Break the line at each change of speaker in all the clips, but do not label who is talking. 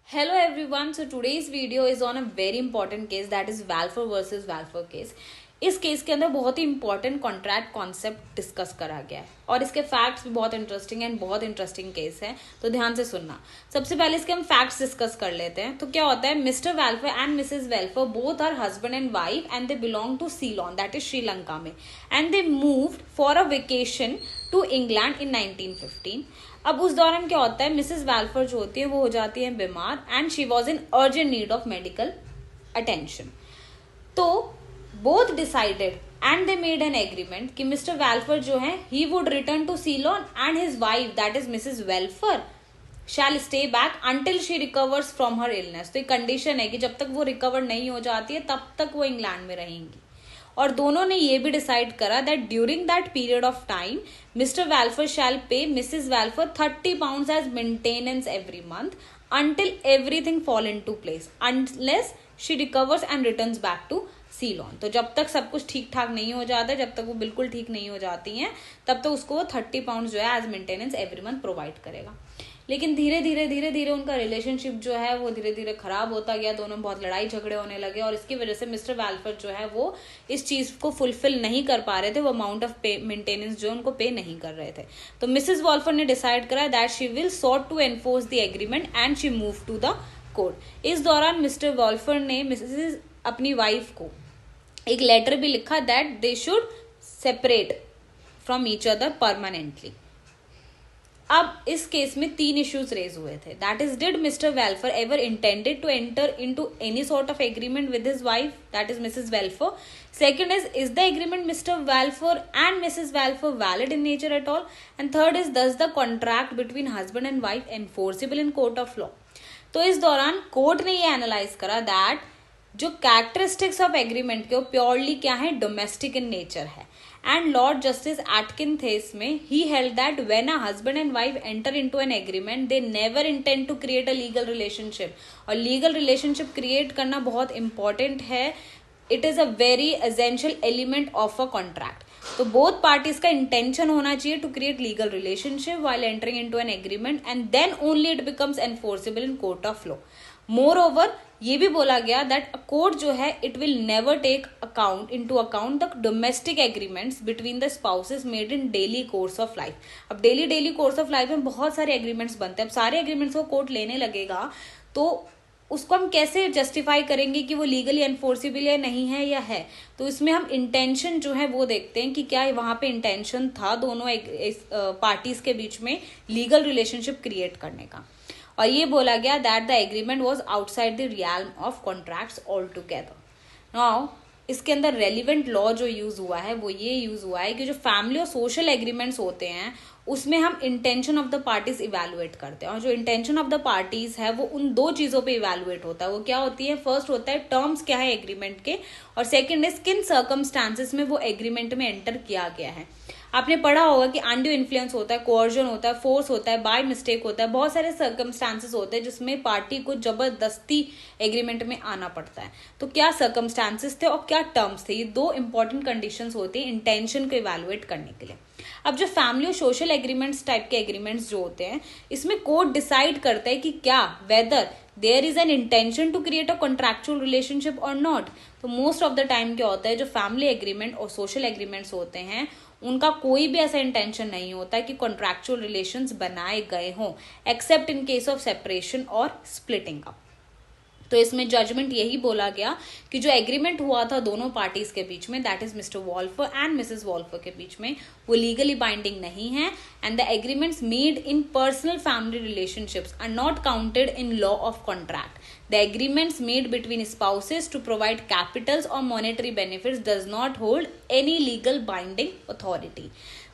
Hello everyone. So today's video is on a very important case, that is Valfor versus Valfor case. इस case के अंदर बहुत ही important contract concept discuss करा गया है और इसके फैक्ट्स भी बहुत इंटरेस्टिंग एंड बहुत इंटरेस्टिंग केस है, तो ध्यान से सुनना। सबसे पहले इसके हम फैक्ट्स डिस्कस कर लेते हैं। तो क्या होता है, Mr welfare and Mrs Welfer both are husband and wife and they belong to Ceylon, that is Sri Lanka में, and they moved for a vacation to England in 1915। अब उस दौरान क्या होता है, मिसेस वेल्फर जो होती है वो हो जाती है बीमार and she was in urgent need of medical attention. तो both decided and they made an agreement कि मिस्टर वेल्फर जो है he would return to Ceylon and his wife that is Mrs Balfour shall stay back until she recovers from her illness. तो एक condition है कि जब तक वो रिकवर नहीं हो जाती है तब तक वो इंग्लैंड में रहेंगी। और दोनों ने ये भी डिसाइड करा that during that period of time Mr Balfour shall pay Mrs Balfour £30 as maintenance every month until everything fall into place unless she recovers and returns back to Ceylon. तो जब तक सब कुछ ठीक ठाक नहीं हो जाता, जब तक वो बिल्कुल ठीक नहीं हो जाती हैं, तब तक उसको वो £30 जो है as maintenance every month provide करेगा। लेकिन धीरे धीरे उनका रिलेशनशिप जो है वो धीरे धीरे खराब होता गया, दोनों बहुत लड़ाई झगड़े होने लगे और इसकी वजह से मिस्टर वेल्फर जो है वो इस चीज को फुलफिल नहीं कर पा रहे थे, वो अमाउंट ऑफ पे मेंटेनेंस जो उनको पे नहीं कर रहे थे। तो मिसेस वॉल्फर ने डिसाइड करा that she will sought to enforce the agreement and she move to the court. इस दौरान मिस्टर वॉल्फर ने मिसेस अपनी वाइफ को एक लेटर भी लिखा that they should separate from each other permanently. अब इस केस में 3 इश्यूज रेज हुए थे, that is did Mr Balfour ever intended to enter into any sort of agreement with his wife that is Mrs Balfour. Second is the agreement Mr welfare and Mrs Balfour valid in nature at all, and third is does the contract between husband and wife enforceable in court of law. तो इस दौरान court ने ये analyse करा that जो characteristics of agreement के वो purely क्या है, डोमेस्टिक इन नेचर है। एंड लॉर्ड जस्टिस एटकिन थे इसमें, he held that when a husband and wife enter into an agreement they never intend to create a legal relationship. और legal relationship create करना बहुत important है, it is a very essential element of a contract. तो both parties का intention होना चाहिए to create legal relationship while entering into an agreement and then only it becomes enforceable in court of law. Moreover ये भी बोला गया that court जो है it will never take account into account the domestic agreements between the spouses made in daily course of life. अब daily course of life में बहुत सारे एग्रीमेंट्स बनते हैं, अब सारे एग्रीमेंट्स को कोर्ट लेने लगेगा तो उसको हम कैसे जस्टिफाई करेंगे कि वो लीगली एनफोर्सेबल या नहीं है या है। तो इसमें हम इंटेंशन जो है वो देखते हैं कि क्या वहां पे इंटेंशन था दोनों पार्टीज के बीच में लीगल रिलेशनशिप क्रिएट करने का। और ये बोला गया that the agreement was outside the realm of contracts all together. Now इसके अंदर रेलिवेंट लॉ जो यूज हुआ है वो ये यूज हुआ है कि जो फैमिली और सोशल एग्रीमेंट्स होते हैं उसमें हम intention of the parties evaluate करते हैं, और जो इंटेंशन ऑफ द पार्टीज है वो उन 2 चीजों पे इवेलुएट होता है। वो क्या होती है, फर्स्ट होता है टर्म्स क्या है एग्रीमेंट के, और सेकंड इज किन सर्कमस्टांसेस में वो एग्रीमेंट में एंटर किया गया है। आपने पढ़ा होगा कि अनड्यू इन्फ्लुएंस होता है, कोअर्जन होता है, फोर्स होता है, बाय मिस्टेक होता है, बहुत सारे सर्कमस्टांसेस होते हैं जिसमें पार्टी को जबरदस्ती एग्रीमेंट में आना पड़ता है। तो क्या सर्कमस्टांसेस थे और क्या टर्म्स थे, ये 2 इंपॉर्टेंट कंडीशंस होती हैं इंटेंशन को इवेलुएट करने के लिए। अब जो फैमिली और सोशल एग्रीमेंट्स टाइप के एग्रीमेंट्स जो होते हैं इसमें कोर्ट डिसाइड करता है कि क्या whether there is an intention to create a contractual relationship और नॉट। तो मोस्ट ऑफ द टाइम क्या होता है, जो फैमिली एग्रीमेंट और सोशल एग्रीमेंट्स होते हैं उनका कोई भी ऐसा इंटेंशन नहीं होता है कि कॉन्ट्रैक्चुअल रिलेशंस बनाए गए हों, accept in case of separation और स्प्लिटिंग अप। तो इसमें जजमेंट यही बोला गया कि जो एग्रीमेंट हुआ था दोनों पार्टीज के बीच में that is Mr Balfour and Mrs Balfour के बीच में वो लीगली बाइंडिंग नहीं है, and the agreements made in personal family relationships are not counted in law of contract. The agreements made between spouses to provide capitals or monetary benefits does not hold any legal binding authority।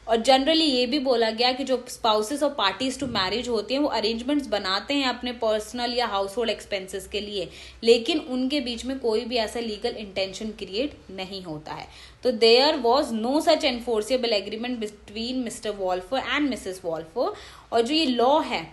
और generally ये भी बोला गया कि जो spouses और parties to marriage होती हैं वो अरेंजमेंट्स बनाते हैं अपने पर्सनल या हाउस होल्ड एक्सपेंसेस के लिए, लेकिन उनके बीच में कोई भी ऐसा लीगल इंटेंशन क्रिएट नहीं होता है। तो there was no such enforceable agreement between Mr Balfour and Mrs Balfour. और जो ये लॉ है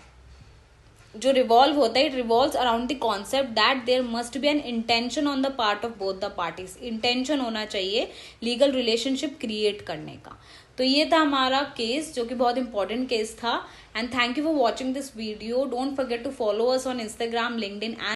जो रिवॉल्व होता है, it revolves around the concept that there must be an intention on the part of both the parties. Intention होना चाहिए legal relationship create करने का। तो ये था हमारा केस, जो कि बहुत इंपॉर्टेंट केस था। And thank you for watching this video. Don't forget to follow us on Instagram, LinkedIn and